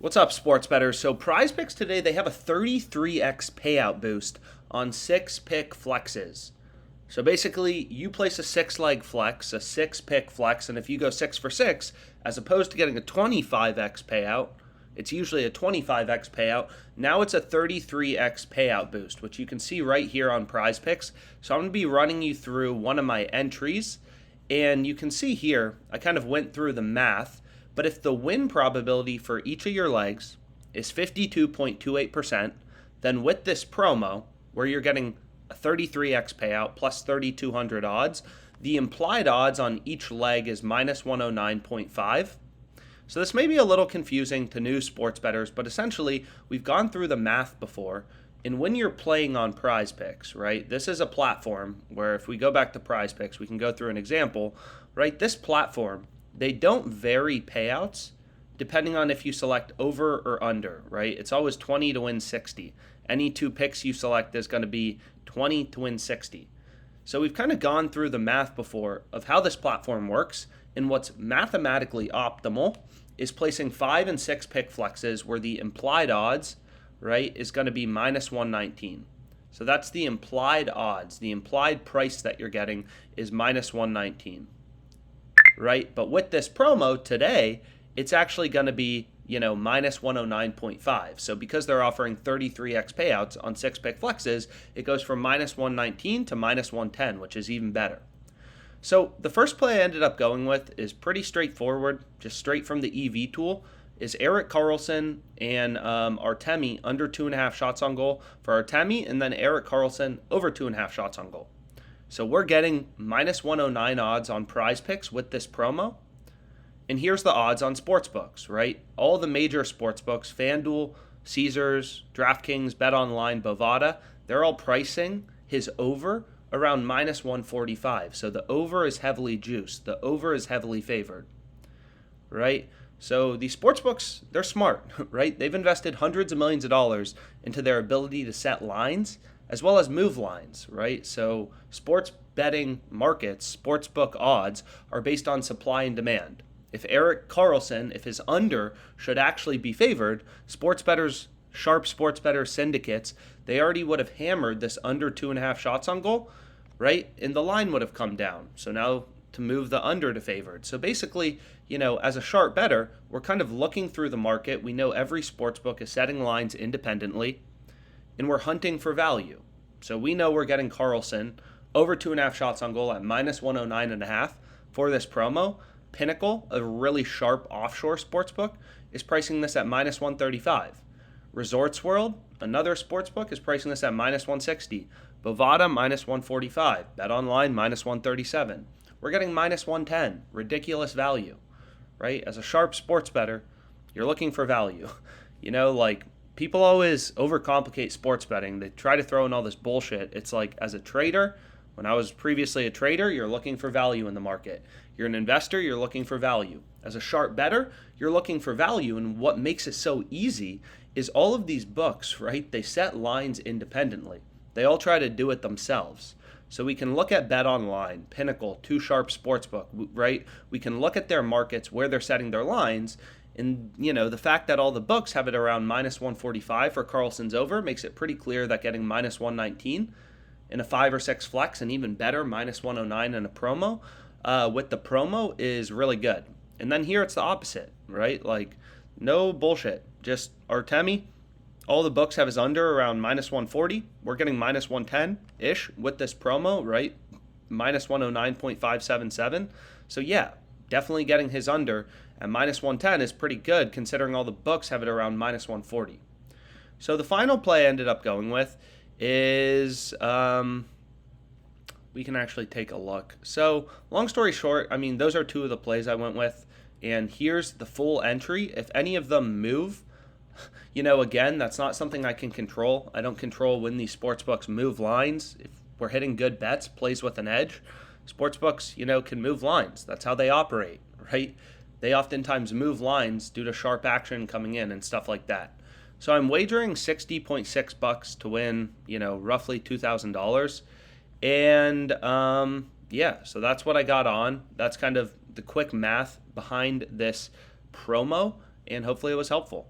What's up, sports bettors? So PrizePicks today, they have a 33x payout boost on 6-pick flexes. So basically, you place a 6-leg flex, a 6-pick flex, and if you go 6 for 6, as opposed to getting a 25x payout, it's usually a 25x payout. Now it's a 33x payout boost, which you can see right here on PrizePicks. So I'm going to be running you through one of my entries, and you can see here, I kind of went through the math. But if the win probability for each of your legs is 52.28%, then with this promo, where you're getting a 33x payout plus 3,200 odds, the implied odds on each leg is minus 109.5. So this may be a little confusing to new sports bettors, but essentially we've gone through the math before. And when you're playing on PrizePicks, right, this is a platform where if we go back to PrizePicks, we can go through an example, right? This platform, they don't vary payouts depending on if you select over or under, right? It's always 20 to win 60. Any two picks you select is going to be 20 to win 60. So we've kind of gone through the math before of how this platform works, and what's mathematically optimal is placing 5 and 6 pick flexes where the implied odds, right, is going to be minus 119. So that's the implied odds. The implied price that you're getting is minus 119. Right? But with this promo today, it's actually going to be, minus 109.5. So because they're offering 33x payouts on 6-pick flexes, it goes from minus 119 to minus 110, which is even better. So the first play I ended up going with is pretty straightforward, just straight from the EV tool, is Erik Karlsson and Artemi under 2.5 shots on goal for Artemi, and then Erik Karlsson over 2.5 shots on goal. So we're getting minus 109 odds on PrizePicks with this promo. And here's the odds on sportsbooks, right? All the major sportsbooks, FanDuel, Caesars, DraftKings, BetOnline, Bovada, they're all pricing his over around minus 145. So the over is heavily juiced. The over is heavily favored, right? So these sportsbooks, they're smart, right? They've invested hundreds of millions of dollars into their ability to set lines as well as move lines, right? So sports betting markets, sportsbook odds are based on supply and demand. If Erik Karlsson, if his under should actually be favored, sharp sports better syndicates, they already would have hammered this under 2.5 shots on goal, right? And the line would have come down. So now to move the under to favored. So basically, as a sharp better, we're kind of looking through the market. We know every sportsbook is setting lines independently, and we're hunting for value. So we know we're getting Karlsson over 2.5 shots on goal at minus 109.5 for this promo. Pinnacle, a really sharp offshore sportsbook, is pricing this at minus 135. Resorts World, another sportsbook, is pricing this at minus 160. Bovada, minus 145. BetOnline, minus 137. We're getting minus 110. Ridiculous value, right? As a sharp sports better, you're looking for value. People always overcomplicate sports betting. They try to throw in all this bullshit. It's like, as a trader, when I was previously a trader, you're looking for value in the market. You're an investor, you're looking for value. As a sharp better, you're looking for value. And what makes it so easy is all of these books, right? They set lines independently. They all try to do it themselves. So we can look at BetOnline, Pinnacle, Too Sharp Sportsbook, right? We can look at their markets, where they're setting their lines. And, the fact that all the books have it around minus 145 for Karlsson's over makes it pretty clear that getting minus 119 in a 5 or 6 flex, and even better, minus 109 in a promo, with the promo is really good. And then here it's the opposite, right? No bullshit. Just Artemi, all the books have his under around minus 140. We're getting minus 110-ish with this promo, right? Minus 109.577. So yeah, definitely getting his under at minus 110 is pretty good considering all the books have it around minus 140. So the final play I ended up going with is, we can actually take a look. So long story short, those are two of the plays I went with. And here's the full entry. If any of them move, again, that's not something I can control. I don't control when these sportsbooks move lines. If we're hitting good bets, plays with an edge, sportsbooks, can move lines. That's how they operate, right? They oftentimes move lines due to sharp action coming in and stuff like that. So I'm wagering $60.6 to win, roughly $2,000. And so that's what I got on. That's kind of the quick math behind this promo, and hopefully it was helpful.